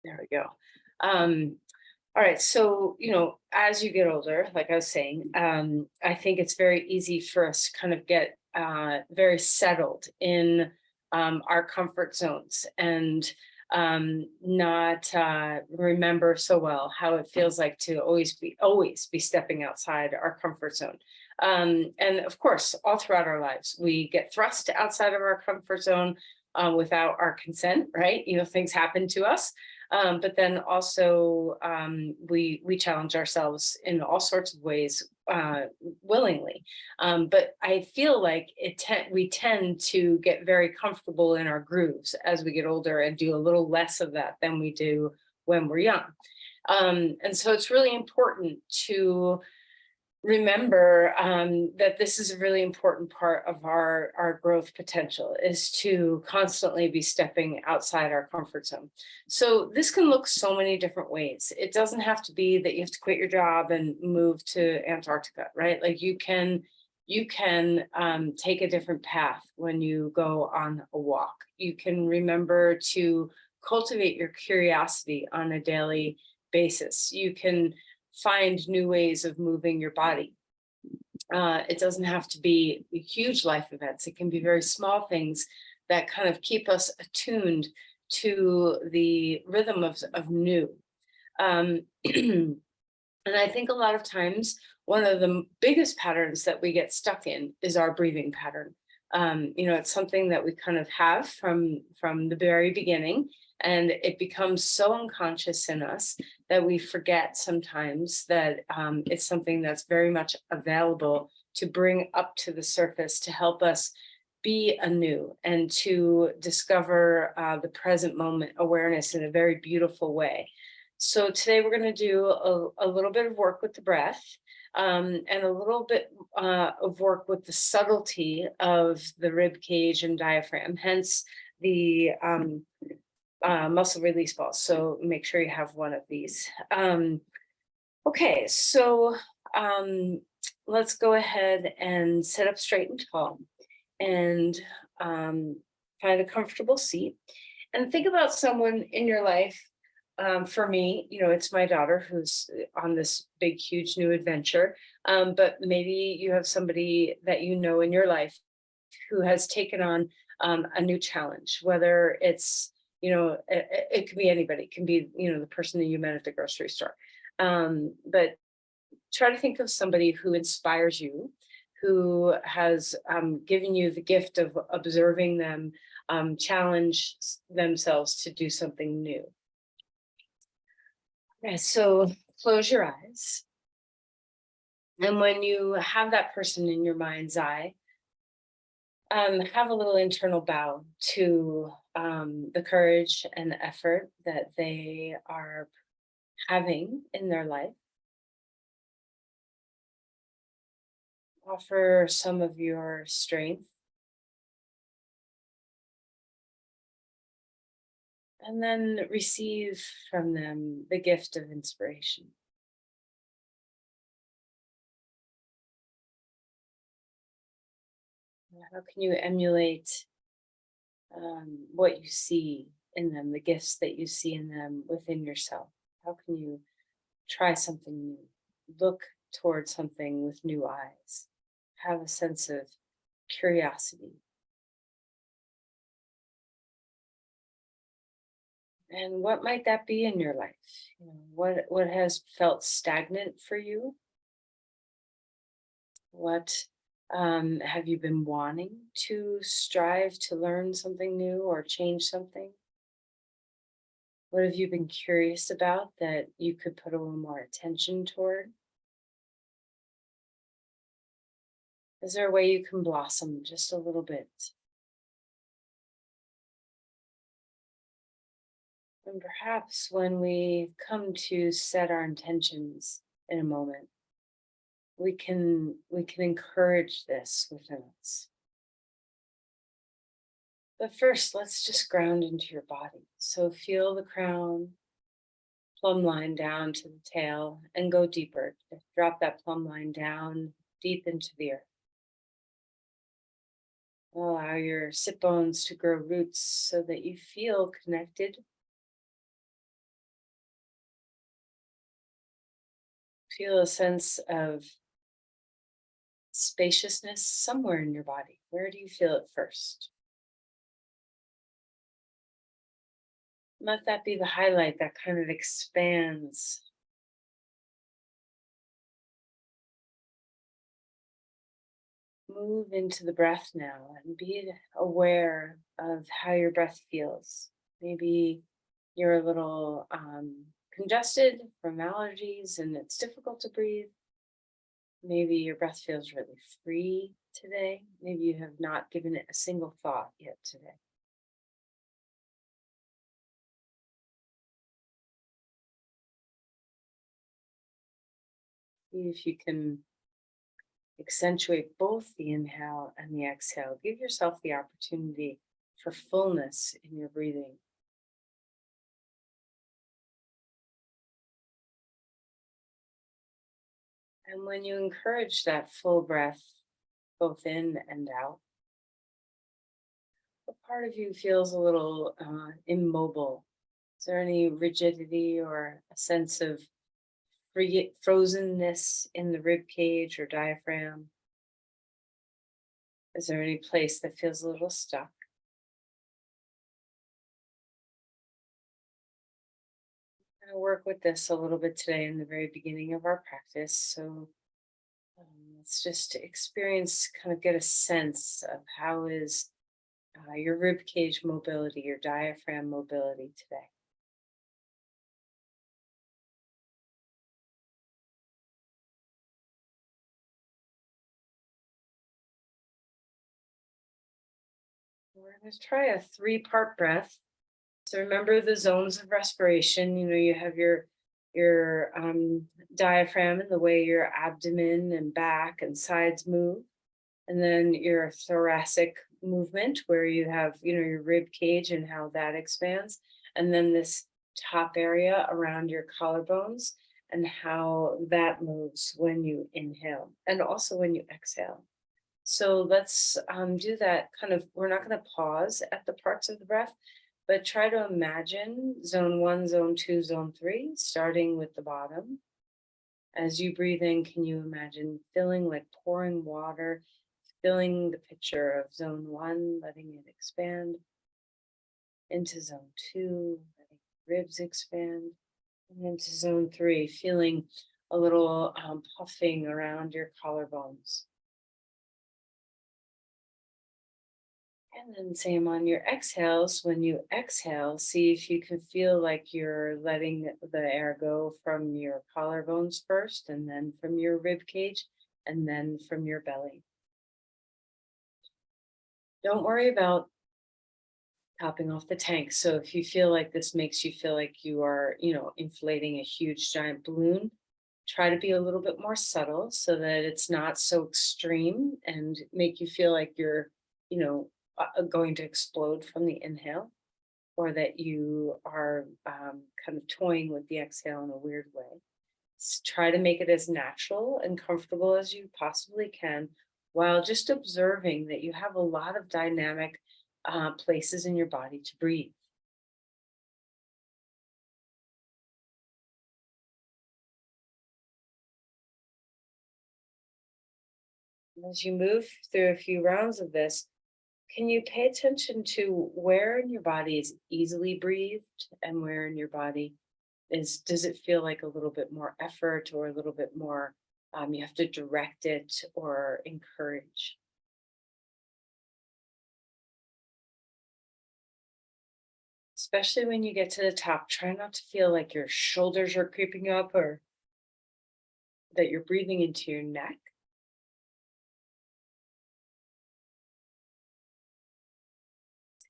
There we go. Um, all right. So, as you get older, like I was saying, I think it's very easy for us to kind of get very settled in our comfort zones and not remember so well how it feels like to always be stepping outside our comfort zone. And of course, all throughout our lives, we get thrust outside of our comfort zone without our consent, right? Things happen to us, but then also we challenge ourselves in all sorts of ways willingly. But I feel like we tend to get very comfortable in our grooves as we get older and do a little less of that than we do when we're young. And so it's really important to remember that this is a really important part of our growth potential, is to constantly be stepping outside our comfort zone. So this can look so many different ways. It doesn't have to be that you have to quit your job and move to Antarctica, right? Like you can take a different path when you go on a walk. You can remember to cultivate your curiosity on a daily basis. You can find new ways of moving your body. It doesn't have to be huge life events. It can be very small things that kind of keep us attuned to the rhythm of new. And I think a lot of times one of the biggest patterns that we get stuck in is our breathing pattern. It's something that we kind of have from the very beginning, and it becomes so unconscious in us that we forget sometimes that it's something that's very much available to bring up to the surface to help us be anew and to discover the present moment awareness in a very beautiful way. So today we're going to do a little bit of work with the breath, and a little bit of work with the subtlety of the rib cage and diaphragm, hence the muscle release balls. So make sure you have one of these. Okay, so um, let's go ahead and sit up straight and tall and um, find a comfortable seat and think about someone in your life. For me, it's my daughter who's on this big, huge new adventure. But maybe you have somebody that you know in your life who has taken on a new challenge, whether it's, it could be anybody, it can be, the person that you met at the grocery store. But try to think of somebody who inspires you, who has given you the gift of observing them challenge themselves to do something new. Yeah, so close your eyes. And when you have that person in your mind's eye, have a little internal bow to the courage and the effort that they are having in their life. Offer some of your strength and then receive from them the gift of inspiration. How can you emulate what you see in them, the gifts that you see in them within yourself? How can you try something new? Look towards something with new eyes. Have a sense of curiosity. And what might that be in your life? What has felt stagnant for you? What have you been wanting to strive to learn something new or change something? What have you been curious about that you could put a little more attention toward? Is there a way you can blossom just a little bit? And perhaps when we come to set our intentions in a moment, we can encourage this within us. But first, let's just ground into your body. So feel the crown, plumb line down to the tail, and go deeper. Drop that plumb line down deep into the earth. Allow your sit bones to grow roots so that you feel connected Feel a sense of spaciousness somewhere in your body. Where do you feel it first? Let that be the highlight that kind of expands. Move into the breath now and be aware of how your breath feels. Maybe you're a little congested from allergies and it's difficult to breathe. Maybe your breath feels really free today. Maybe you have not given it a single thought yet today. See if you can accentuate both the inhale and the exhale. Give yourself the opportunity for fullness in your breathing. And when you encourage that full breath, both in and out, what part of you feels a little immobile? Is there any rigidity or a sense of frozenness in the rib cage or diaphragm? Is there any place that feels a little stuck? I'm going to work with this a little bit today in the very beginning of our practice. So let's just experience, kind of get a sense of how is your rib cage mobility, your diaphragm mobility today. We're going to try a three-part breath. So remember the zones of respiration. You know, you have your diaphragm and the way your abdomen and back and sides move, and then your thoracic movement where you have, you know, your rib cage and how that expands, and then this top area around your collarbones and how that moves when you inhale and also when you exhale. So let's do that kind of, we're not going to pause at the parts of the breath, but try to imagine zone one, zone two, zone three, starting with the bottom. As you breathe in, can you imagine filling like pouring water, filling the picture of zone one, letting it expand into zone two, letting ribs expand, and into zone three, feeling a little puffing around your collarbones. And then same on your exhales. When you exhale, see if you can feel like you're letting the air go from your collarbones first, and then from your rib cage, and then from your belly. Don't worry about topping off the tank. So if you feel like this makes you feel like you are, you know, inflating a huge giant balloon, try to be a little bit more subtle so that it's not so extreme and make you feel like you're, you know, going to explode from the inhale, or that you are kind of toying with the exhale in a weird way. Try to make it as natural and comfortable as you possibly can, while just observing that you have a lot of dynamic places in your body to breathe. As you move through a few rounds of this, can you pay attention to where in your body is easily breathed and where in your body does it feel like a little bit more effort or a little bit more you have to direct it or encourage? Especially when you get to the top, try not to feel like your shoulders are creeping up or that you're breathing into your neck.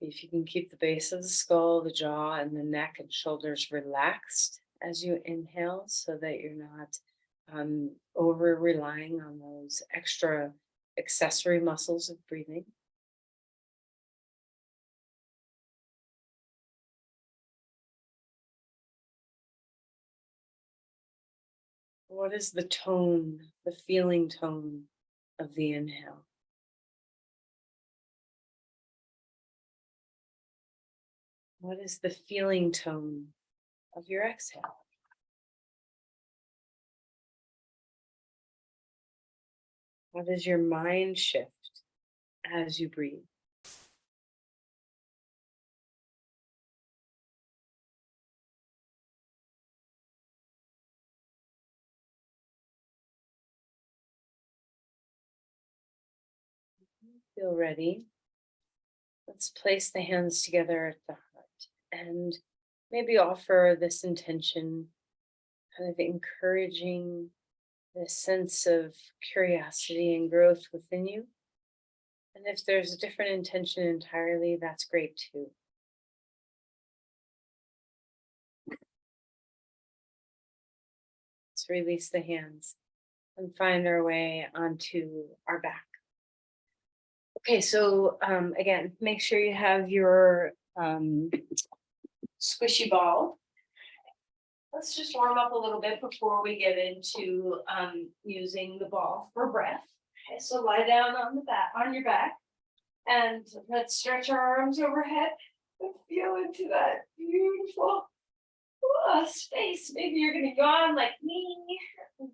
See if you can keep the base of the skull, the jaw, and the neck and shoulders relaxed as you inhale so that you're not over relying on those extra accessory muscles of breathing. What is the tone, the feeling tone of the inhale? What is the feeling tone of your exhale? How does your mind shift as you breathe? Feel ready. Let's place the hands together at the heart and maybe offer this intention, kind of encouraging this sense of curiosity and growth within you. And if there's a different intention entirely, that's great too. Let's release the hands and find our way onto our back. Okay, so again, make sure you have your squishy ball. Let's just warm up a little bit before we get into using the ball for breath. Okay, so lie down on the back, on your back, and let's stretch our arms overhead and feel into that beautiful space. Maybe you're gonna yawn like me.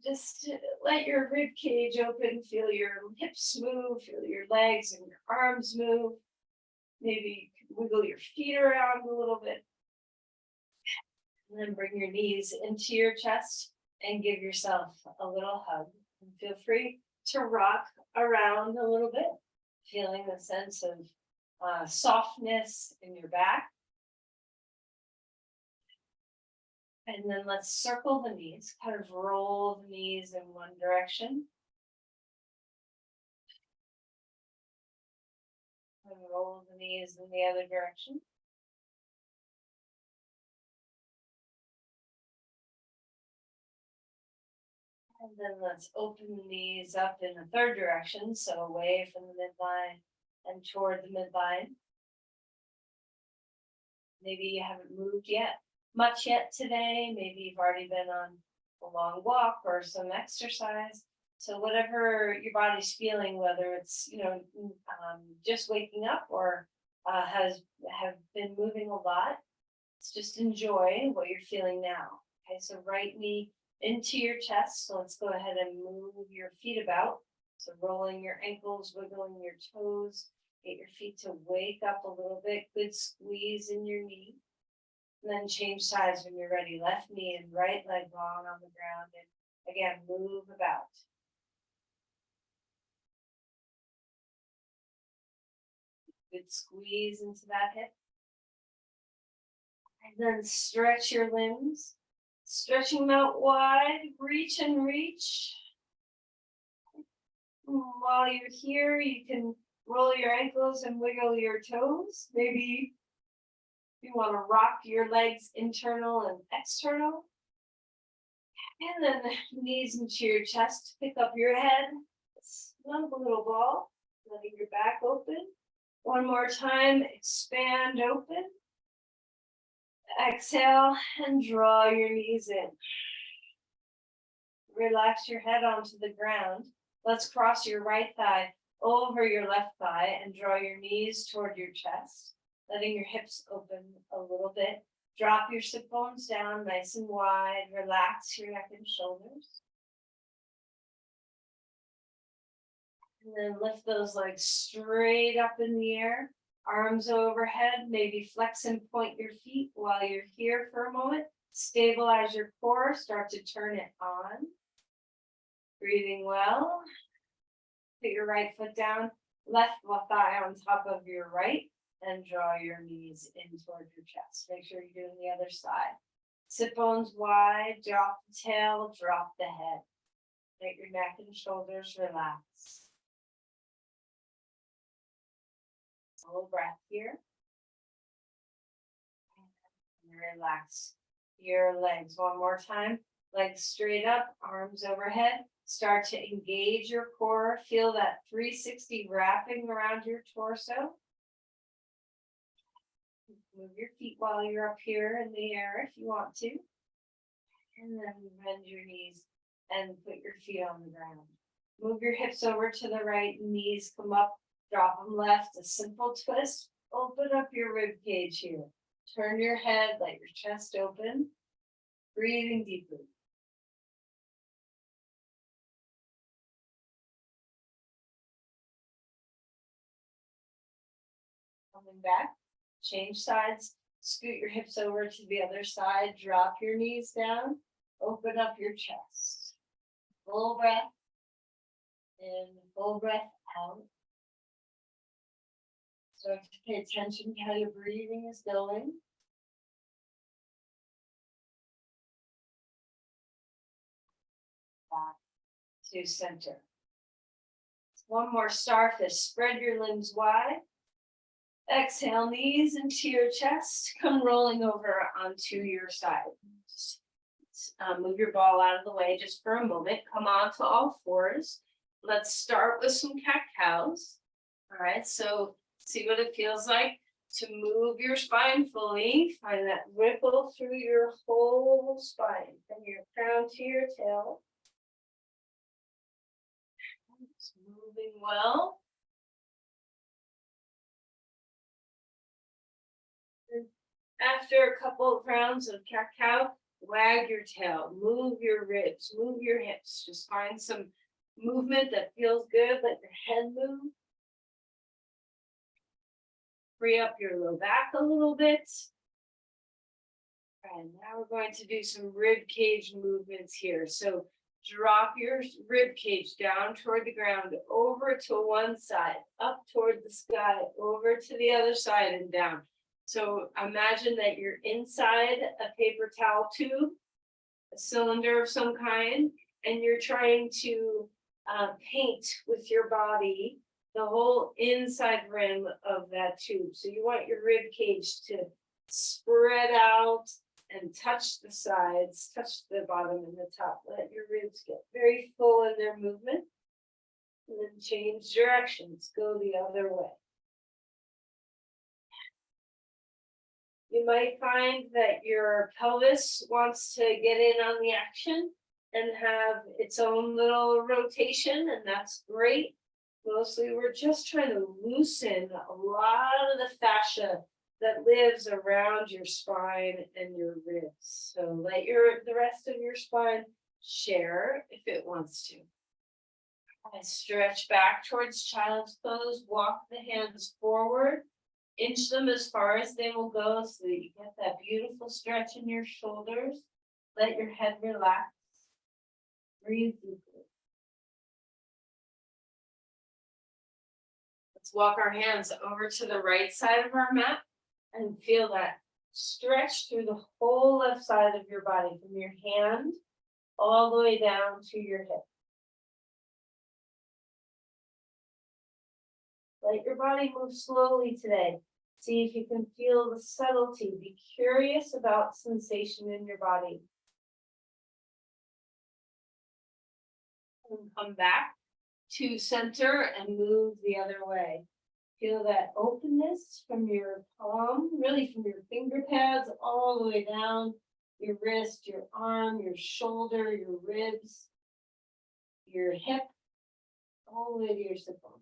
Just let your rib cage open, feel your hips move, feel your legs and your arms move. Maybe you can wiggle your feet around a little bit. And then bring your knees into your chest and give yourself a little hug. And feel free to rock around a little bit, feeling the sense of softness in your back. And then let's circle the knees, kind of roll the knees in one direction. And roll the knees in the other direction. And then let's open the knees up in the third direction, so away from the midline and toward the midline. Maybe you haven't moved much yet today. Maybe you've already been on a long walk or some exercise. So whatever your body's feeling, whether it's just waking up or have been moving a lot, let's just enjoy what you're feeling now. Okay, so right knee into your chest. So let's go ahead and move your feet about. So rolling your ankles, wiggling your toes, get your feet to wake up a little bit. Good squeeze in your knee. And then change sides when you're ready. Left knee and right leg long on the ground. And again, move about. Good squeeze into that hip. And then stretch your limbs. Stretching them out wide, reach and reach. While you're here, you can roll your ankles and wiggle your toes. Maybe you want to rock your legs internal and external. And then knees into your chest, pick up your head, snug a little ball, letting your back open. One more time, expand open. Exhale and draw your knees in. Relax your head onto the ground. Let's cross your right thigh over your left thigh and draw your knees toward your chest, letting your hips open a little bit. Drop your sit bones down nice and wide. Relax your neck and shoulders. And then lift those legs straight up in the air. Arms overhead, maybe flex and point your feet while you're here for a moment. Stabilize your core, start to turn it on. Breathing well. Put your right foot down, left thigh on top of your right, and draw your knees in toward your chest. Make sure you're doing the other side. Sit bones wide, drop the tail, drop the head. Let your neck and shoulders relax. Slow breath here. And relax your legs one more time. Legs straight up, arms overhead. Start to engage your core. Feel that 360 wrapping around your torso. Move your feet while you're up here in the air if you want to. And then bend your knees and put your feet on the ground. Move your hips over to the right, knees come up. Drop them left, a simple twist. Open up your rib cage here. Turn your head, let your chest open. Breathing deeply. back, change sides, scoot your hips over to the other side, drop your knees down, open up your chest. Full breath in, full breath out. Start to pay attention to how your breathing is going. Back to center. One more starfish. Spread your limbs wide. Exhale, knees into your chest. Come rolling over onto your side. Move your ball out of the way just for a moment. Come on to all fours. Let's start with some cat-cows. All right, so see what it feels like to move your spine fully. Find that ripple through your whole spine, from your crown to your tail. It's moving well. After a couple of rounds of cat-cow, wag your tail, move your ribs, move your hips. Just find some movement that feels good. Let your head move. Free up your low back a little bit. And now we're going to do some rib cage movements here. So drop your rib cage down toward the ground, over to one side, up toward the sky, over to the other side and down. So imagine that you're inside a paper towel tube, a cylinder of some kind, and you're trying to paint with your body the whole inside rim of that tube. So you want your rib cage to spread out and touch the sides, touch the bottom and the top. Let your ribs get very full in their movement. And then change directions, go the other way. You might find that your pelvis wants to get in on the action and have its own little rotation, and that's great. Mostly we're just trying to loosen a lot of the fascia that lives around your spine and your ribs. So let the rest of your spine share if it wants to. I stretch back towards child's pose, walk the hands forward, inch them as far as they will go so that you get that beautiful stretch in your shoulders. Let your head relax. Breathe deeply. Let's walk our hands over to the right side of our mat and feel that stretch through the whole left side of your body, from your hand all the way down to your hip. Let your body move slowly today. See if you can feel the subtlety. Be curious about sensation in your body. And come back to center and move the other way. Feel that openness from your palm, really from your finger pads all the way down, your wrist, your arm, your shoulder, your ribs, your hip, all the way to your sit bone.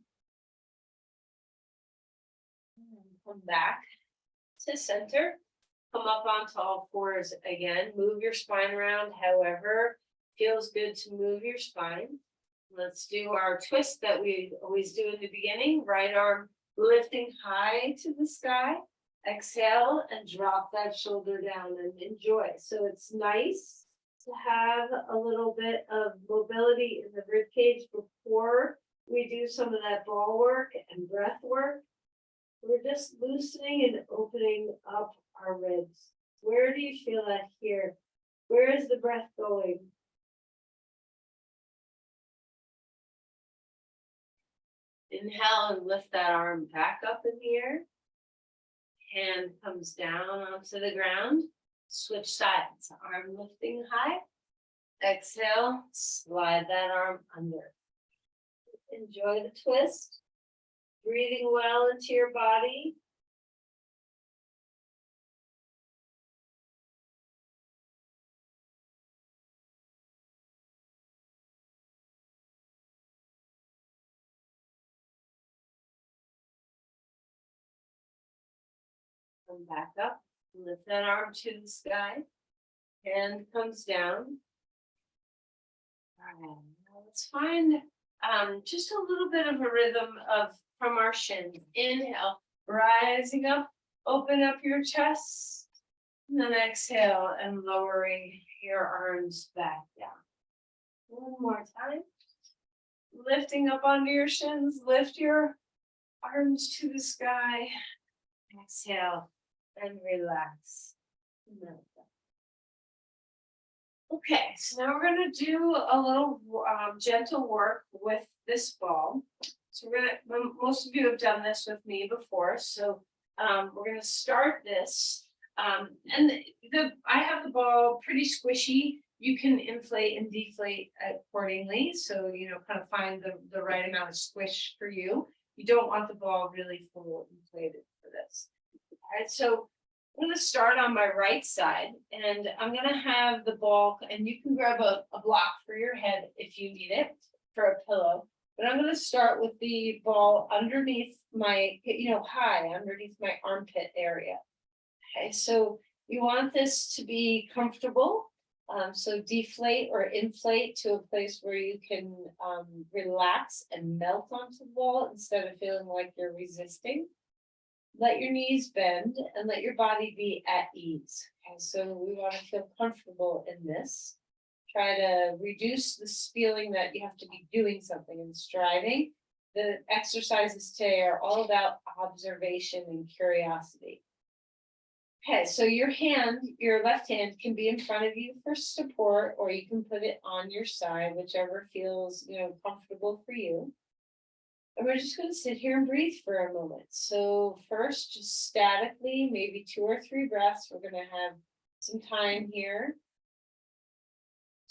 Come back to center. Come up onto all fours again. Move your spine around however feels good to move your spine. Let's do our twist that we always do in the beginning. Right arm lifting high to the sky. Exhale and drop that shoulder down and enjoy. So it's nice to have a little bit of mobility in the rib cage before we do some of that ball work and breath work. We're just loosening and opening up our ribs. Where do you feel that here? Where is the breath going? Inhale and lift that arm back up in the air. Hand comes down onto the ground. Switch sides. Arm lifting high. Exhale, slide that arm under. Enjoy the twist. Breathing well into your body. Come back up, lift that arm to the sky. Hand comes down. All right, now let's find just a little bit of a rhythm from our shins. Inhale, Rising up, open up your chest. And then exhale and lowering your arms back down. One more time. Lifting up onto your shins, lift your arms to the sky. Exhale and relax. Okay, so now we're gonna do a little gentle work with this ball. So most of you have done this with me before, so we're gonna start this. And I have the ball pretty squishy. You can inflate and deflate accordingly. So, kind of find the right amount of squish for you. You don't want the ball really full inflated for this. All right, so I'm going to start on my right side, and I'm going to have the ball, and you can grab a block for your head if you need it for a pillow. But I'm going to start with the ball underneath my, high underneath my armpit area. Okay, so you want this to be comfortable. So deflate or inflate to a place where you can relax and melt onto the ball instead of feeling like you're resisting. Let your knees bend and let your body be at ease. Okay, so we want to feel comfortable in this. Try to reduce this feeling that you have to be doing something and striving. The exercises today are all about observation and curiosity. Okay, so your left hand can be in front of you for support, or you can put it on your side, whichever feels, comfortable for you. And we're just going to sit here and breathe for a moment. So first, just statically, maybe 2 or 3 breaths. We're going to have some time here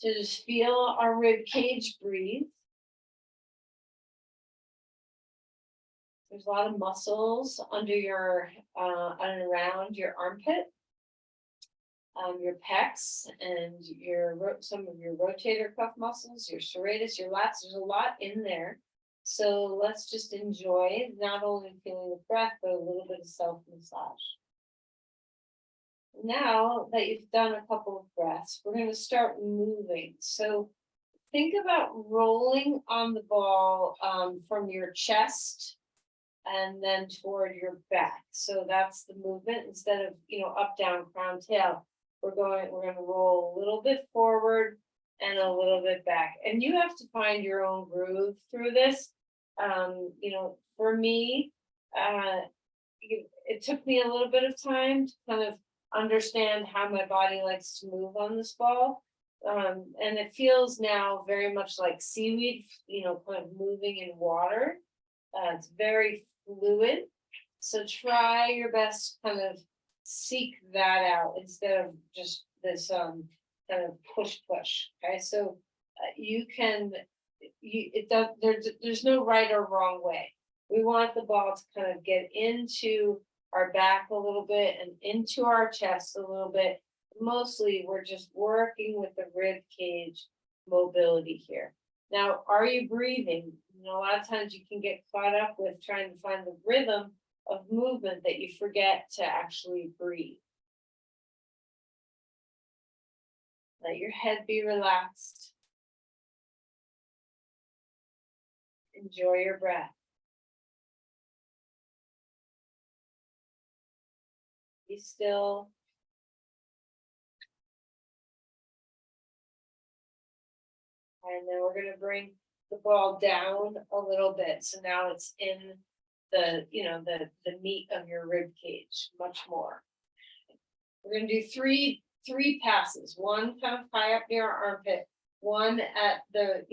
to just feel our rib cage breathe. There's a lot of muscles under your and around your armpit, your pecs, and some of your rotator cuff muscles, your serratus, your lats. There's a lot in there. So let's just enjoy not only feeling the breath, but a little bit of self-massage. Now that you've done a couple of breaths, we're going to start moving. So think about rolling on the ball from your chest and then toward your back. So that's the movement. Instead of, up, down, crown, tail, we're going to roll a little bit forward and a little bit back. And you have to find your own groove through this. For me, it took me a little bit of time to kind of understand how my body likes to move on this ball. And it feels now very much like seaweed, kind of moving in water. It's very fluid. So try your best to kind of seek that out instead of just this kind of push. Okay, so there's no right or wrong way. We want the ball to kind of get into our back a little bit and into our chest a little bit. Mostly we're just working with the rib cage mobility here. Now, are you breathing? A lot of times you can get caught up with trying to find the rhythm of movement that you forget to actually breathe. Let your head be relaxed. Enjoy your breath. Be still. And then we're going to bring the ball down a little bit. So now it's in the meat of your rib cage much more. We're going to do three passes. One kind of high up near our armpit, one at the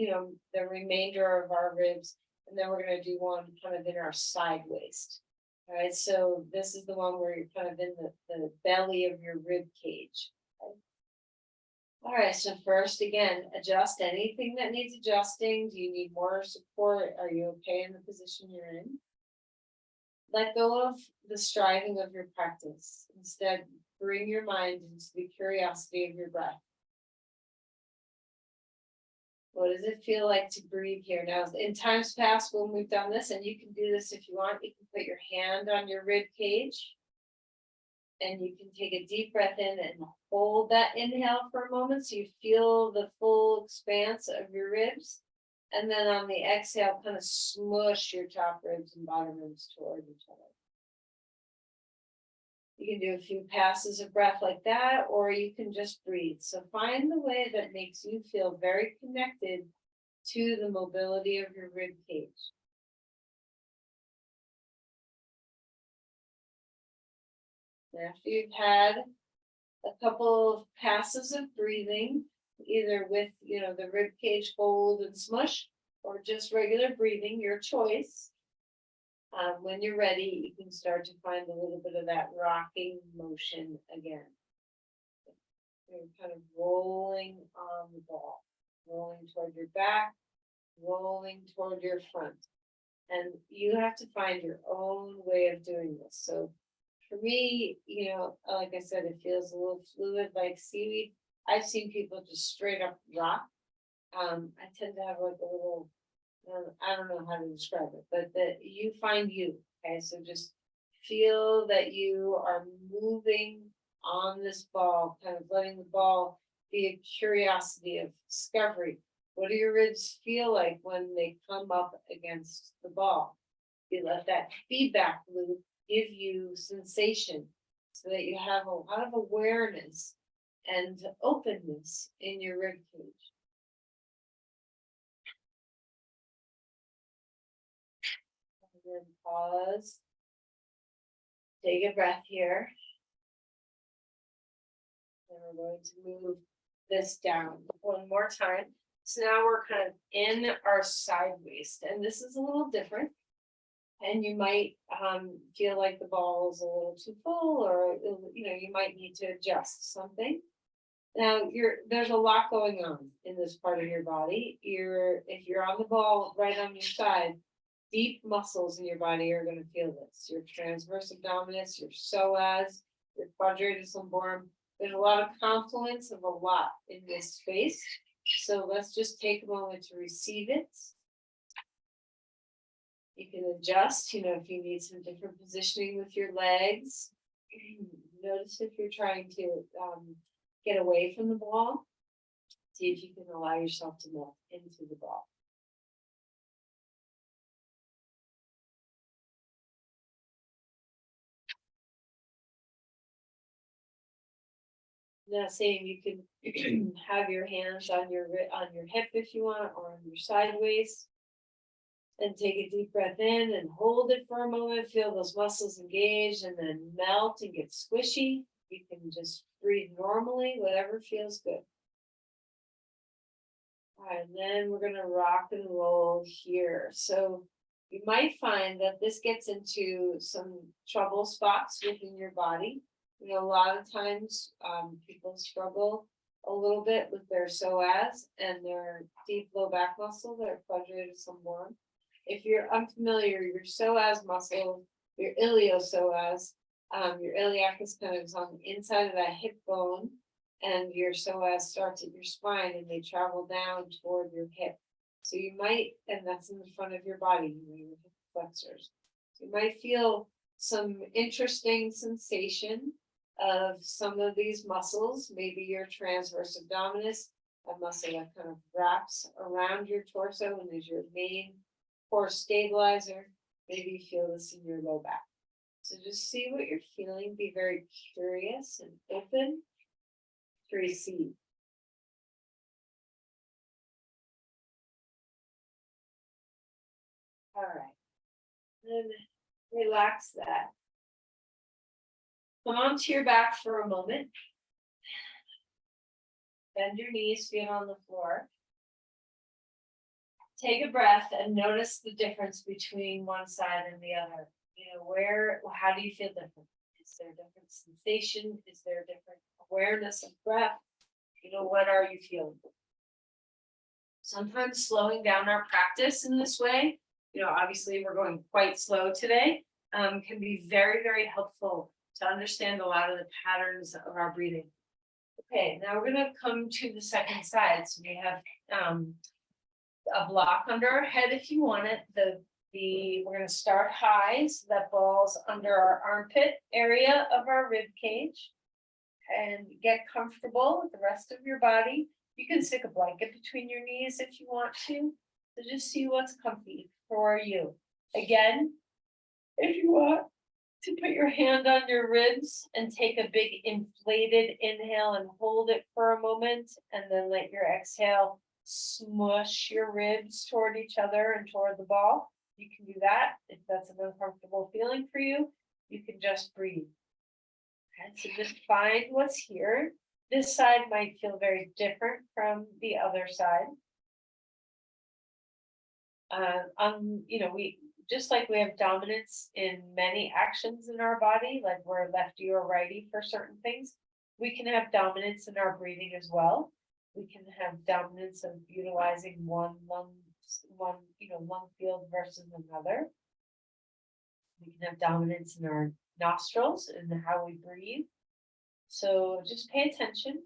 remainder of our ribs, and then we're going to do one kind of in our side waist. All right, so this is the one where you're kind of in the belly of your rib cage. Okay? All right, so first, again, adjust anything that needs adjusting. Do you need more support? Are you okay in the position you're in? Let go of the striving of your practice. Instead, bring your mind into the curiosity of your breath. What does it feel like to breathe here? Now, in times past when we've done this, and you can do this if you want, you can put your hand on your rib cage. And you can take a deep breath in and hold that inhale for a moment so you feel the full expanse of your ribs. And then on the exhale, kind of smush your top ribs and bottom ribs toward each other. You can do a few passes of breath like that, or you can just breathe. So find the way that makes you feel very connected to the mobility of your rib cage. After you've had a couple of passes of breathing, either with, the rib cage hold and smush, or just regular breathing, your choice. When you're ready, you can start to find a little bit of that rocking motion again. You're kind of rolling on the ball, rolling toward your back, rolling toward your front. And you have to find your own way of doing this. So for me, like I said, it feels a little fluid like seaweed. I've seen people just straight up rock. I tend to have like a little, I don't know how to describe it, but that you find you. Okay, so just feel that you are moving on this ball, kind of letting the ball be a curiosity of discovery. What do your ribs feel like when they come up against the ball? You let that feedback loop give you sensation so that you have a lot of awareness and openness in your rib cage. And then pause. Take a breath here. And we're going to move this down one more time. So now we're kind of in our side waist, and this is a little different. And you might feel like the ball is a little too full, or you might need to adjust something. Now there's a lot going on in this part of your body. If you're on the ball right on your side, deep muscles in your body are going to feel this. Your transverse abdominis, your psoas, your quadratus lumborum. There's a lot of confluence of a lot in this space. So let's just take a moment to receive it. You can adjust, if you need some different positioning with your legs. Notice if you're trying to get away from the ball. See if you can allow yourself to melt into the ball. Now saying you can have your hands on your hip if you want, or on your sideways. And take a deep breath in and hold it for a moment. Feel those muscles engaged and then melt and get squishy. You can just breathe normally, whatever feels good. All right, and then we're gonna rock and roll here. So you might find that this gets into some trouble spots within your body. A lot of times people struggle a little bit with their psoas and their deep low back muscle, their quadratus lumborum. If you're unfamiliar, your psoas muscle, your iliopsoas, your iliacus kind of is on the inside of that hip bone, and your psoas starts at your spine and they travel down toward your hip. So you might, and that's in the front of your body, your hip flexors. So you might feel some interesting sensation of some of these muscles, maybe your transverse abdominis, a muscle that kind of wraps around your torso and is your main core stabilizer. Maybe you feel this in your low back. So just see what you're feeling. Be very curious and open to receive. All right. Then relax that. Come onto your back for a moment. Bend your knees, feet on the floor. Take a breath and notice the difference between one side and the other. How do you feel different? Is there a different sensation? Is there a different awareness of breath? What are you feeling? Sometimes slowing down our practice in this way, obviously we're going quite slow today, can be very, very helpful to understand a lot of the patterns of our breathing. Okay, now we're going to come to the second side. So we have a block under our head if you want it. We're going to start high, so that ball's under our armpit area of our rib cage, and get comfortable with the rest of your body. You can stick a blanket between your knees if you want to. So just see what's comfy for you. Again, if you want, to put your hand on your ribs and take a big inflated inhale and hold it for a moment, and then let your exhale smush your ribs toward each other and toward the ball. You can do that. If that's an uncomfortable feeling for you, you can just breathe. Okay, so just find what's here. This side might feel very different from the other side. We just like we have dominance in many actions in our body, like we're lefty or righty for certain things, we can have dominance in our breathing as well. We can have dominance of utilizing one lung field versus another. We can have dominance in our nostrils and how we breathe. So just pay attention.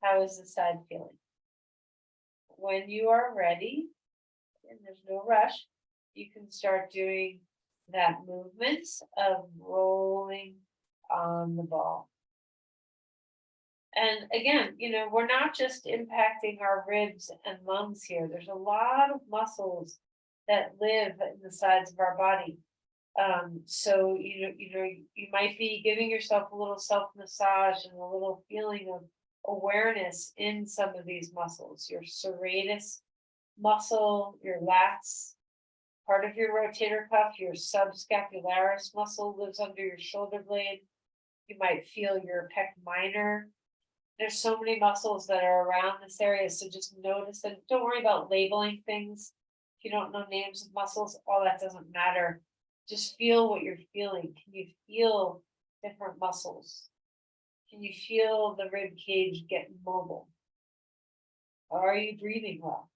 How is the side feeling? When you are ready, and there's no rush, you can start doing that movement of rolling on the ball. And again, we're not just impacting our ribs and lungs here. There's a lot of muscles that live in the sides of our body. So you might be giving yourself a little self massage and a little feeling of awareness in some of these muscles. Your serratus muscle, your lats, part of your rotator cuff, your subscapularis muscle lives under your shoulder blade. You might feel your pec minor. There's so many muscles that are around this area, so just notice and don't worry about labeling things. If you don't know names of muscles, all that doesn't matter. Just feel what you're feeling. Can you feel different muscles? Can you feel the rib cage get mobile? Are you breathing well?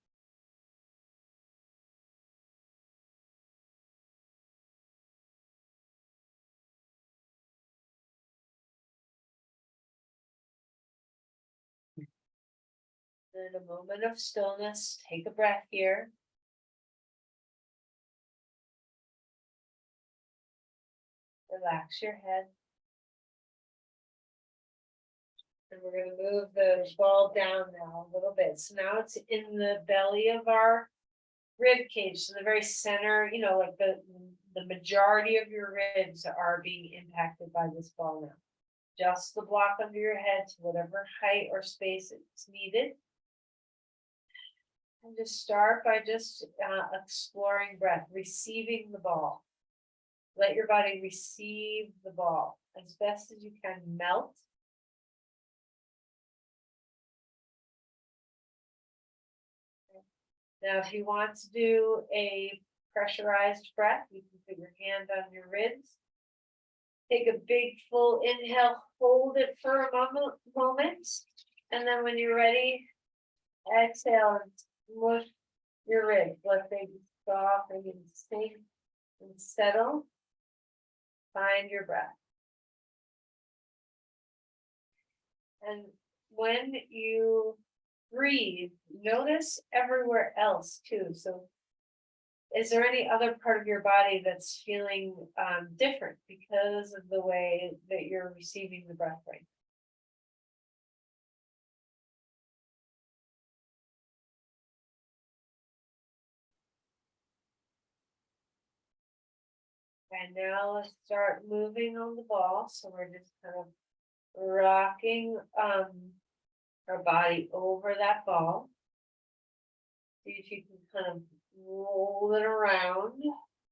In a moment of stillness, take a breath here. Relax your head. And we're going to move the ball down now a little bit. So now it's in the belly of our rib cage. So the very center, like the majority of your ribs are being impacted by this ball now. Just the block under your head to whatever height or space it's needed. And just start by just exploring breath, receiving the ball. Let your body receive the ball as best as you can. Melt. Now, if you want to do a pressurized breath, you can put your hand on your ribs. Take a big full inhale, hold it for a moment, and then when you're ready, exhale and smush your ribs. Let them soft and sink and settle. Find your breath. And when you breathe, notice everywhere else too. So is there any other part of your body that's feeling different because of the way that you're receiving the breath right now? And now let's start moving on the ball. So we're just kind of rocking our body over that ball. See if you can kind of roll it around.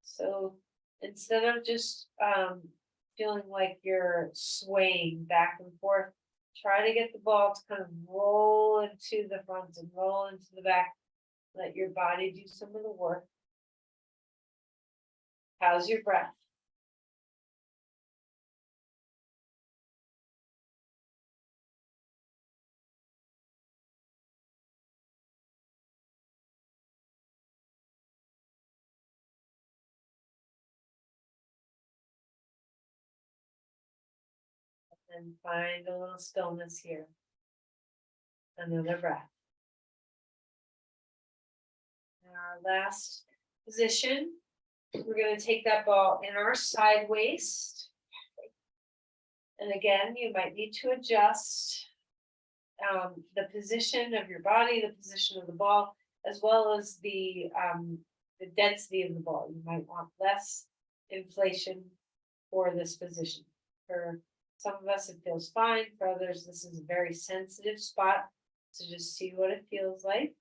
So instead of just feeling like you're swaying back and forth, try to get the ball to kind of roll into the front and roll into the back. Let your body do some of the work. How's your breath? And find a little stillness here. Another breath. And our last position, we're going to take that ball in our side waist. And again, you might need to adjust the position of your body, the position of the ball, as well as the density of the ball. You might want less inflation for this position. For some of us, it feels fine. For others, this is a very sensitive spot. So just see what it feels like.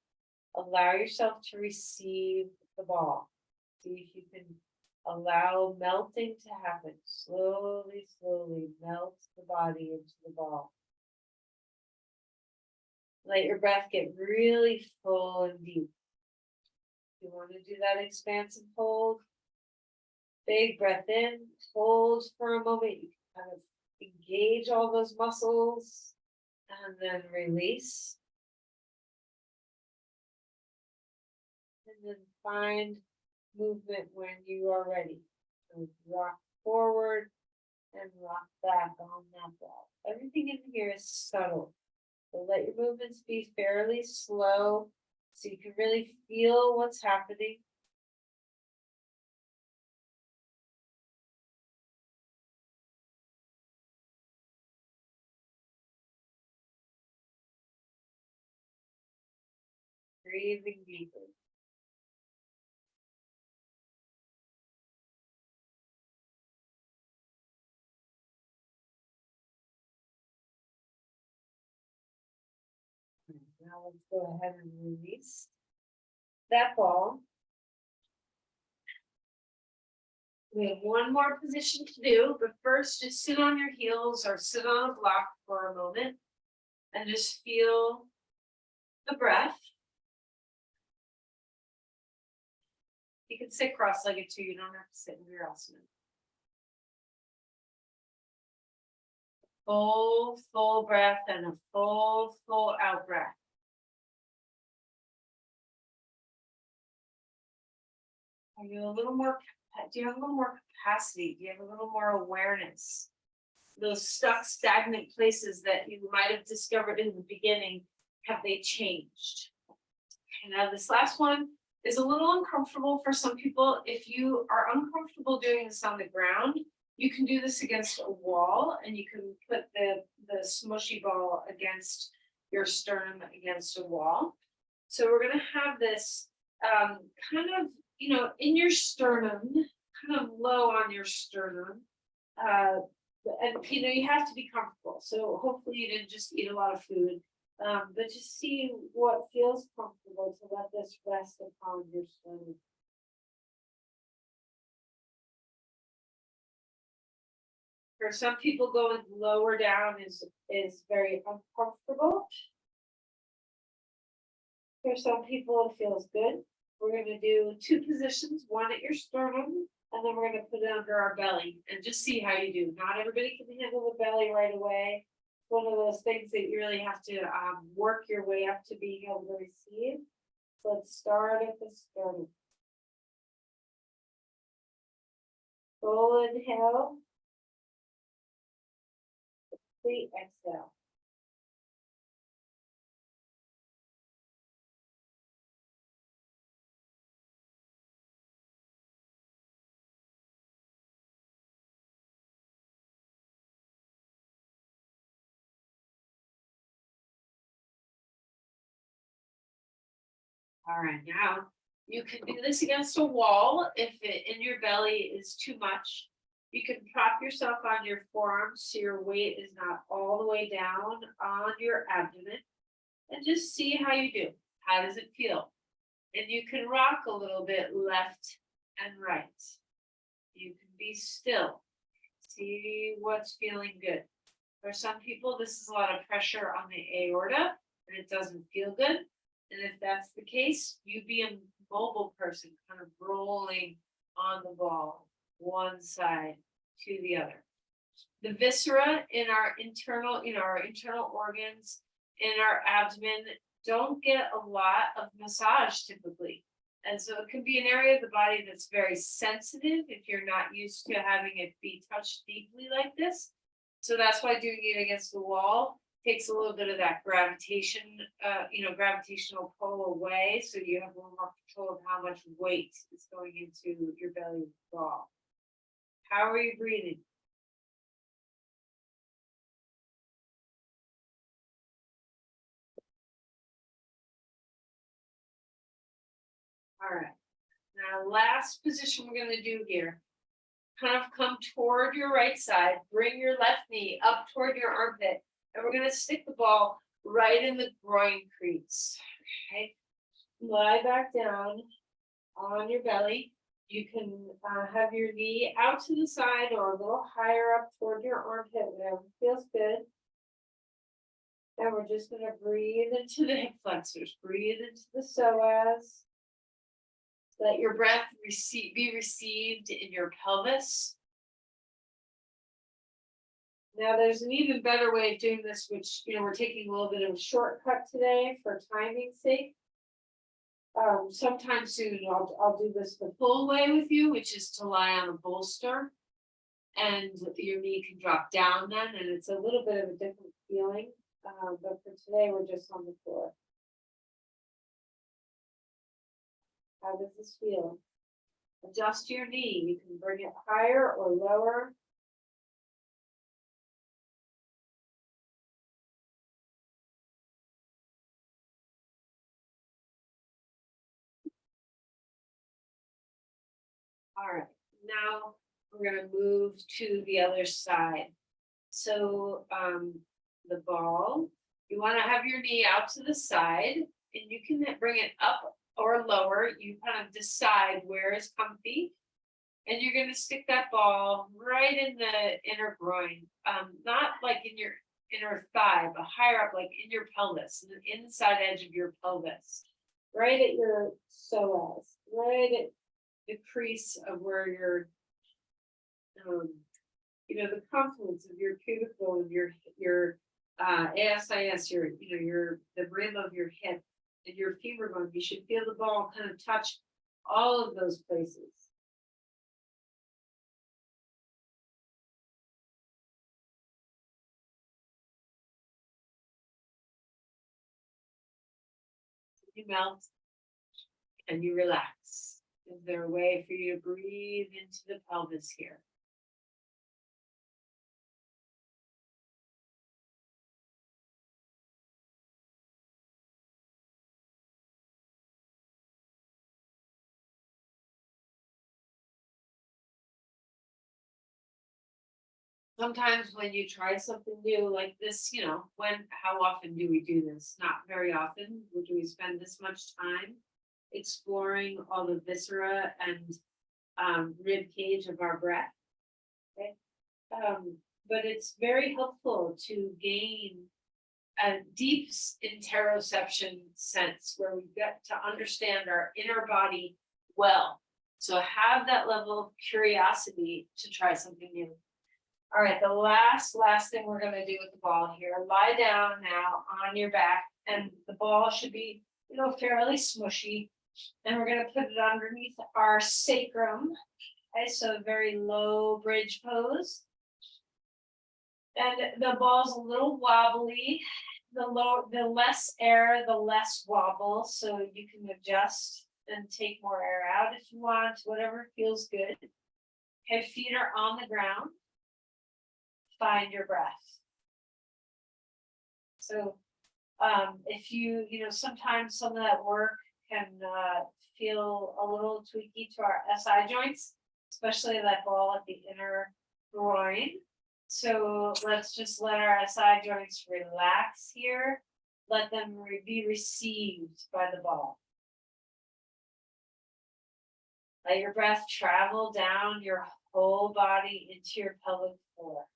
Allow yourself to receive the ball. See if you can allow melting to happen. Slowly, slowly melt the body into the ball. Let your breath get really full and deep. You want to do that expansive hold. Big breath in, hold for a moment. You can kind of engage all those muscles and then release. And then find movement when you are ready. So rock forward and rock back on that ball. Everything in here is subtle. So let your movements be fairly slow so you can really feel what's happening. Breathing deeply. Now let's go ahead and release that ball. We have one more position to do, but first just sit on your heels or sit on a block for a moment and just feel the breath. You can sit cross-legged too, you don't have to sit in Virasana. Full breath and a full out breath. Are you a little more, do you have a little more capacity? Do you have a little more awareness? Those stuck, stagnant places that you might have discovered in the beginning, have they changed? And now this last one is a little uncomfortable for some people. If you are uncomfortable doing this on the ground, you can do this against a wall and you can put the smushy ball against your sternum against a wall. So we're gonna have this kind of, in your sternum, kind of low on your sternum. And you have to be comfortable. So hopefully you didn't just eat a lot of food. But just see what feels comfortable to let this rest upon your sternum. For some people, going lower down is very uncomfortable. For some people, it feels good. We're going to do 2 positions, one at your sternum, and then we're going to put it under our belly and just see how you do. Not everybody can handle the belly right away. It's one of those things that you really have to work your way up to being able to receive. So let's start at the sternum. Full inhale. Complete exhale. All right, now you can do this against a wall if it in your belly is too much. You can prop yourself on your forearms so your weight is not all the way down on your abdomen and just see how you do. How does it feel? And you can rock a little bit left and right. You can be still. See what's feeling good. For some people, this is a lot of pressure on the aorta and it doesn't feel good. And if that's the case, you be a mobile person, kind of rolling on the ball, one side to the other. The viscera in our internal, our internal organs, in our abdomen, don't get a lot of massage typically. And so it can be an area of the body that's very sensitive if you're not used to having it be touched deeply like this. So that's why doing it against the wall takes a little bit of that gravitation, gravitational pull away. So you have a little more control of how much weight is going into your belly ball. How are you breathing? All right. Now, last position we're going to do here kind of come toward your right side, bring your left knee up toward your armpit, and we're gonna stick the ball right in the groin crease, okay? Lie back down on your belly. You can have your knee out to the side or a little higher up toward your armpit, whatever feels good. And we're just gonna breathe into the hip flexors, breathe into the psoas. Let your breath be received in your pelvis. Now, there's an even better way of doing this, which, we're taking a little bit of a shortcut today for timing's sake. Sometime soon, I'll do this the full way with you, which is to lie on a bolster. And your knee can drop down then, and it's a little bit of a different feeling. But for today, we're just on the floor. How does this feel? Adjust your knee. You can bring it higher or lower. All right, now we're gonna move to the other side. So the ball, you wanna have your knee out to the side, and you can bring it up or lower. You kind of decide where is comfy. And you're gonna stick that ball right in the inner groin, not like in your inner thigh, but higher up, like in your pelvis, the inside edge of your pelvis. Right at your psoas, right at the crease of where your, the confluence of your pubic bone, your ASIS, the rim of your hip and your femur bone. You should feel the ball kind of touch all of those places. You melt and you relax. Is there a way for you to breathe into the pelvis here? Sometimes when you try something new like this, how often do we do this? Not very often. Do we spend this much time exploring all the viscera and rib cage of our breath? Okay. But it's very helpful to gain a deep interoception sense where we get to understand our inner body well. So have that level of curiosity to try something new. All right, the last thing we're gonna do with the ball here, lie down now on your back, and the ball should be, fairly smushy. And we're gonna put it underneath our sacrum. Okay, so a very low bridge pose. And the ball's a little wobbly. The less air, the less wobble. So you can adjust and take more air out if you want, whatever feels good. Okay, feet are on the ground. Find your breath. So if sometimes some of that work can feel a little tweaky to our SI joints, especially that ball at the inner groin. So let's just let our SI joints relax here. Let them be received by the ball. Let your breath travel down your whole body into your pelvic floor.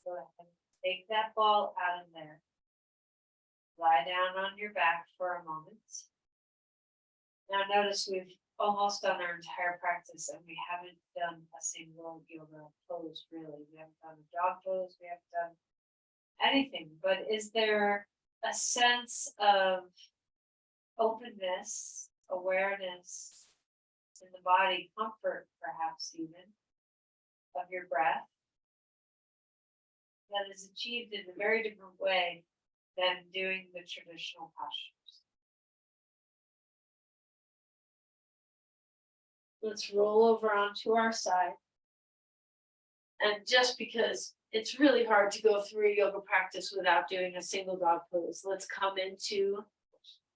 Go ahead, take that ball out of there. Lie down on your back for a moment. Now notice we've almost done our entire practice and we haven't done a single yoga pose really. We haven't done a dog pose, we haven't done anything, but is there a sense of openness, awareness in the body, comfort perhaps even of your breath that is achieved in a very different way than doing the traditional postures? Let's roll over onto our side. And just because it's really hard to go through a yoga practice without doing a single dog pose, let's come into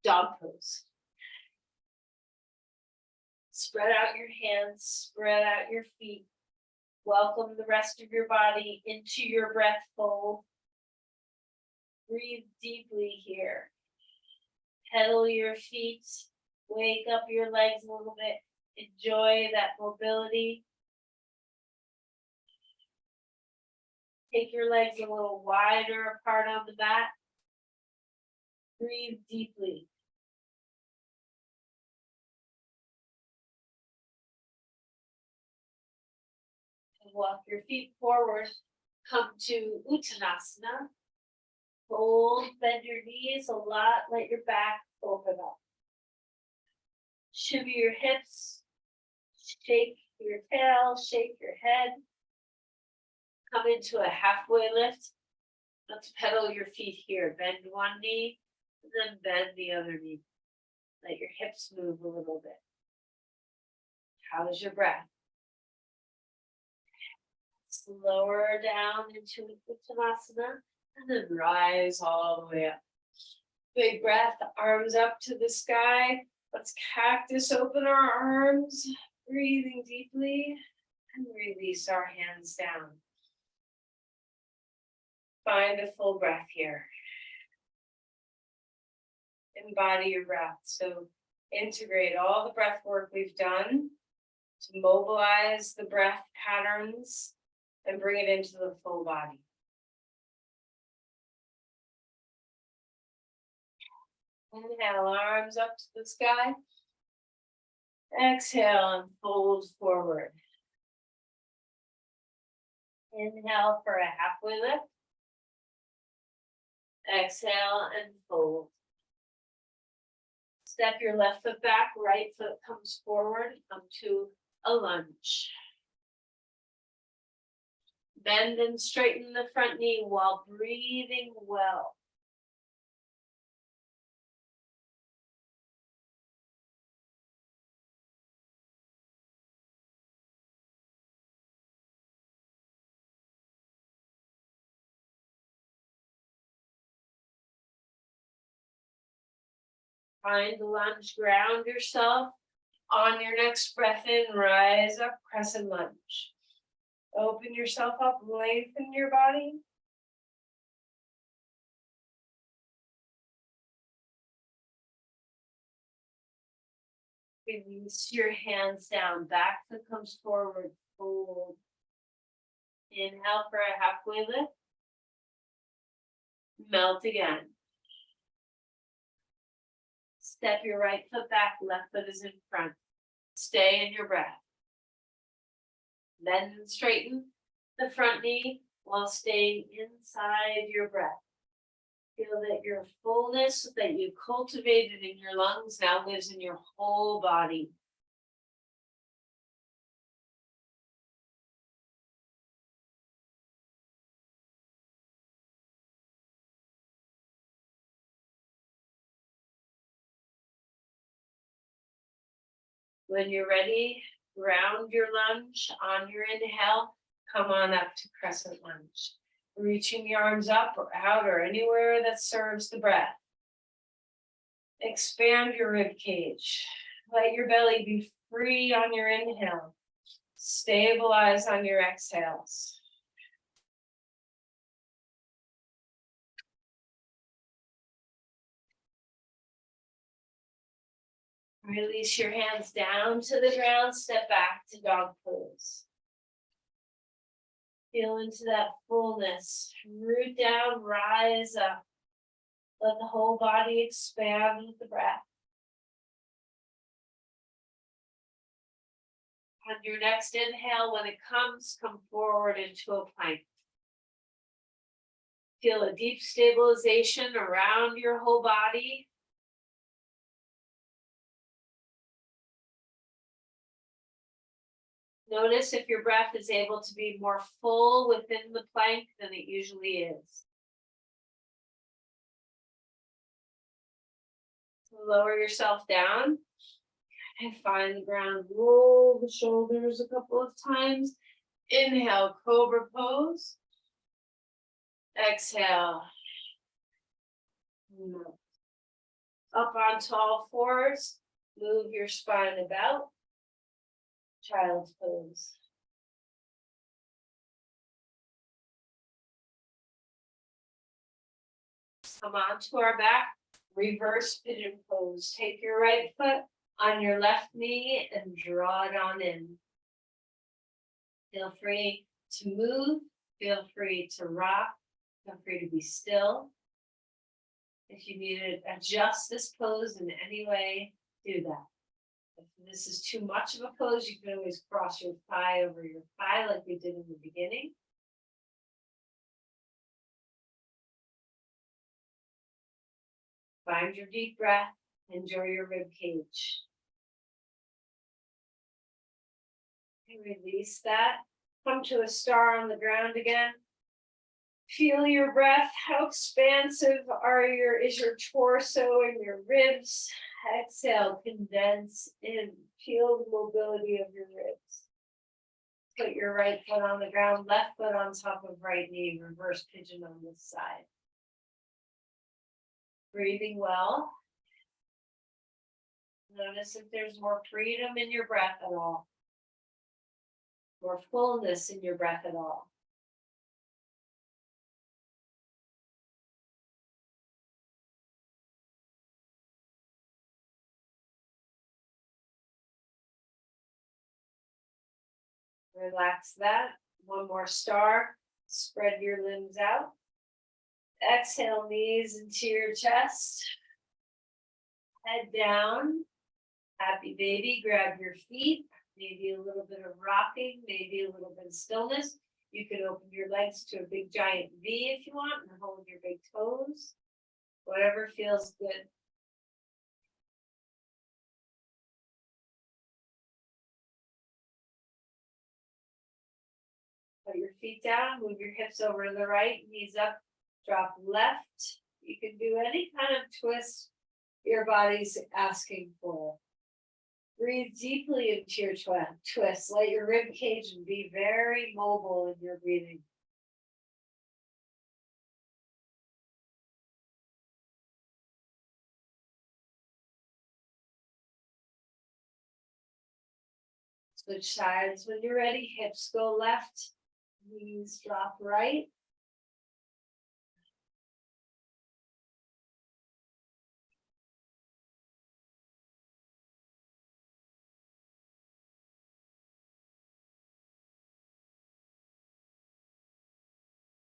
dog pose. Spread out your hands, spread out your feet. Welcome the rest of your body into your breath fold. Breathe deeply here. Pedal your feet, wake up your legs a little bit. Enjoy that mobility. Take your legs a little wider apart on the mat. Breathe deeply. And walk your feet forward. Come to Uttanasana. Fold, bend your knees a lot. Let your back open up. Shimmy your hips. Shake your tail, shake your head. Come into a halfway lift. Let's pedal your feet here. Bend one knee, and then bend the other knee. Let your hips move a little bit. How's your breath? Lower down into Uttanasana, and then rise all the way up. Big breath, arms up to the sky. Let's cactus open our arms, breathing deeply, and release our hands down. Find a full breath here. Embody your breath. So integrate all the breath work we've done to mobilize the breath patterns and bring it into the full body. Inhale, arms up to the sky. Exhale and fold forward. Inhale for a halfway lift. Exhale and fold. Step your left foot back, right foot comes forward, come to a lunge. Bend and straighten the front knee while breathing well. Find the lunge, ground yourself. On your next breath in, rise up, crescent lunge. Open yourself up, lengthen your body. Release your hands down, back foot comes forward, fold. Inhale for a halfway lift. Melt again. Step your right foot back, left foot is in front. Stay in your breath. Bend and straighten the front knee while staying inside your breath. Feel that your fullness that you cultivated in your lungs now lives in your whole body. When you're ready, ground your lunge on your inhale. Come on up to crescent lunge. Reaching the arms up or out or anywhere that serves the breath. Expand your rib cage. Let your belly be free on your inhale. Stabilize on your exhales. Release your hands down to the ground. Step back to dog pose. Feel into that fullness. Root down, rise up. Let the whole body expand with the breath. On your next inhale, when it comes, come forward into a plank. Feel a deep stabilization around your whole body. Notice if your breath is able to be more full within the plank than it usually is. Lower yourself down and find the ground. Roll the shoulders a couple of times. Inhale, cobra pose. Exhale. Up onto all fours. Move your spine about. Child's pose. Come onto our back. Reverse pigeon pose. Take your right foot on your left knee and draw it on in. Feel free to move. Feel free to rock. Feel free to be still. If you need to adjust this pose in any way, do that. If this is too much of a pose, you can always cross your thigh over your thigh like we did in the beginning. Find your deep breath. Enjoy your rib cage. And release that. Come to a star on the ground again. Feel your breath. How expansive is your torso and your ribs? Exhale, condense in. Feel the mobility of your ribs. Put your right foot on the ground, left foot on top of right knee, reverse pigeon on this side. Breathing well. Notice if there's more freedom in your breath at all. More fullness in your breath at all. Relax that. One more star. Spread your limbs out. Exhale, knees into your chest. Head down. Happy baby. Grab your feet. Maybe a little bit of rocking. Maybe a little bit of stillness. You can open your legs to a big giant V if you want and hold your big toes. Whatever feels good. Put your feet down, move your hips over to the right, knees up, drop left. You can do any kind of twist your body's asking for. Breathe deeply into your twist. Let your rib cage be very mobile in your breathing. Switch sides when you're ready. Hips go left, knees drop right.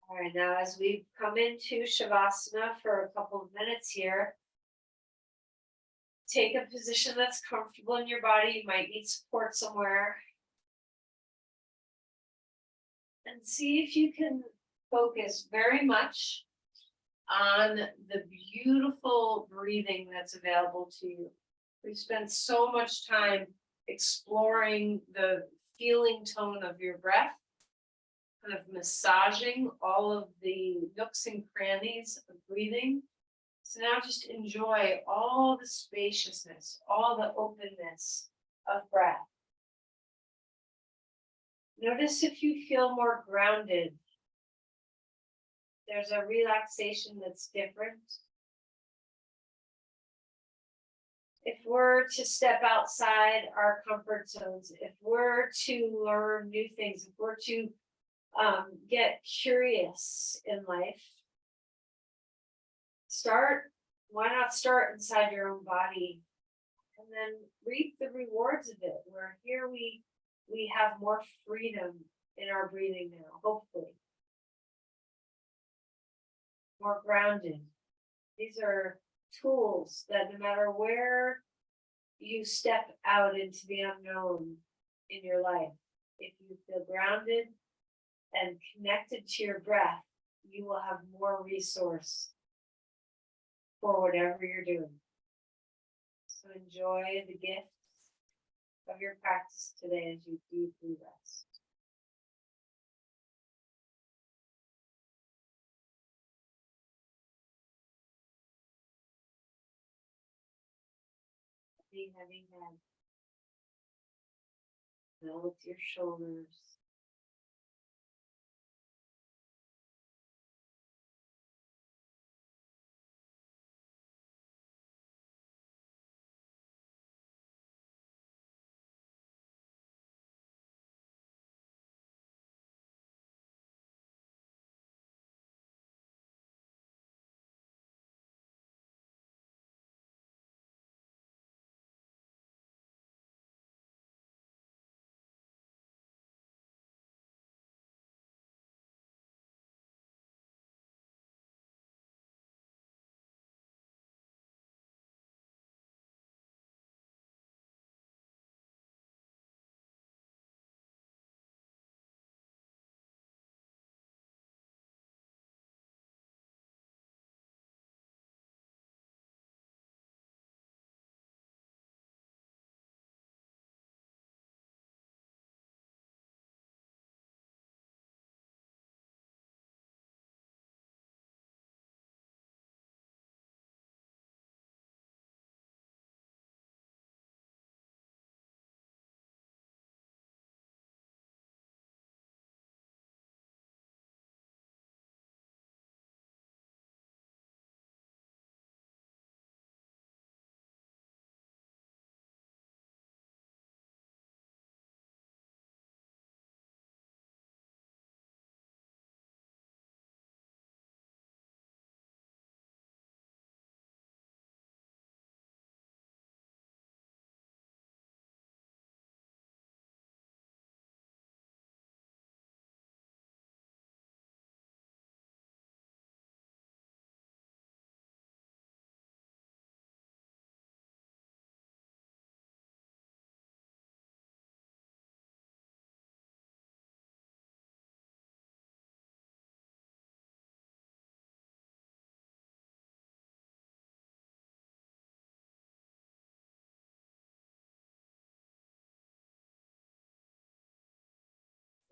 All right, now as we come into Shavasana for a couple of minutes here, take a position that's comfortable in your body. You might need support somewhere. And see if you can focus very much on the beautiful breathing that's available to you. We've spent so much time exploring the feeling tone of your breath, kind of massaging all of the nooks and crannies of breathing. So now just enjoy all the spaciousness, all the openness of breath. Notice if you feel more grounded. There's a relaxation that's different. If we're to step outside our comfort zones, if we're to learn new things, if we're to get curious in life, why not start inside your own body and then reap the rewards of it, where here we have more freedom in our breathing now, hopefully. More grounded. These are tools that no matter where you step out into the unknown in your life, if you feel grounded and connected to your breath, you will have more resource for whatever you're doing. So enjoy the gifts of your practice today as you deeply rest. Heavy head. Melt your shoulders.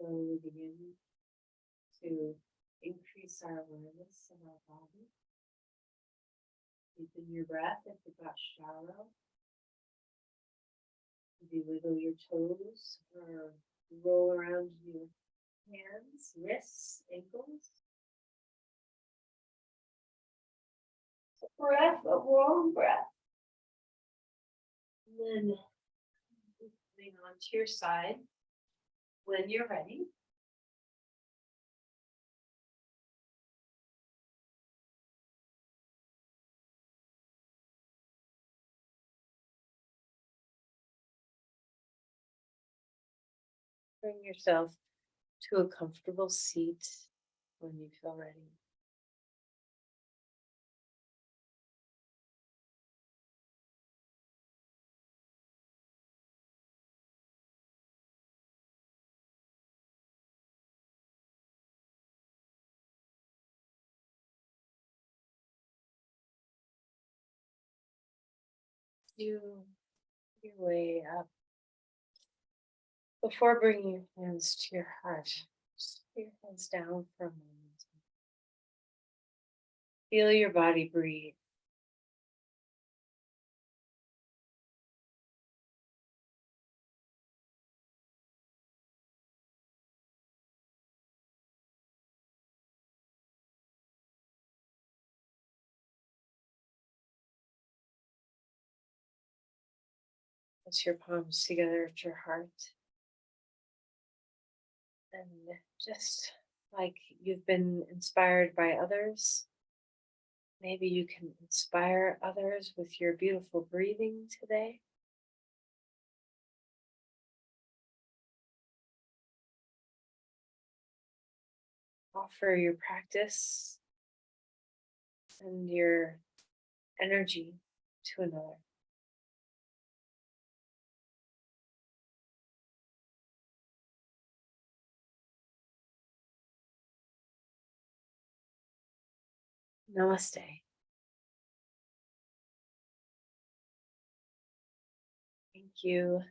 Slowly begin to increase our awareness of our body. Deepen your breath if it got shallow. Maybe wiggle your toes or roll around your hands, wrists, ankles. Breath, a warm breath. And then moving on to your side when you're ready. Bring yourself to a comfortable seat when you feel ready. You your way up. Before bringing your hands to your heart, just put your hands down for a moment. Feel your body breathe. Press your palms together at your heart. And just like you've been inspired by others, maybe you can inspire others with your beautiful breathing today. Offer your practice and your energy to another. Namaste. Thank you.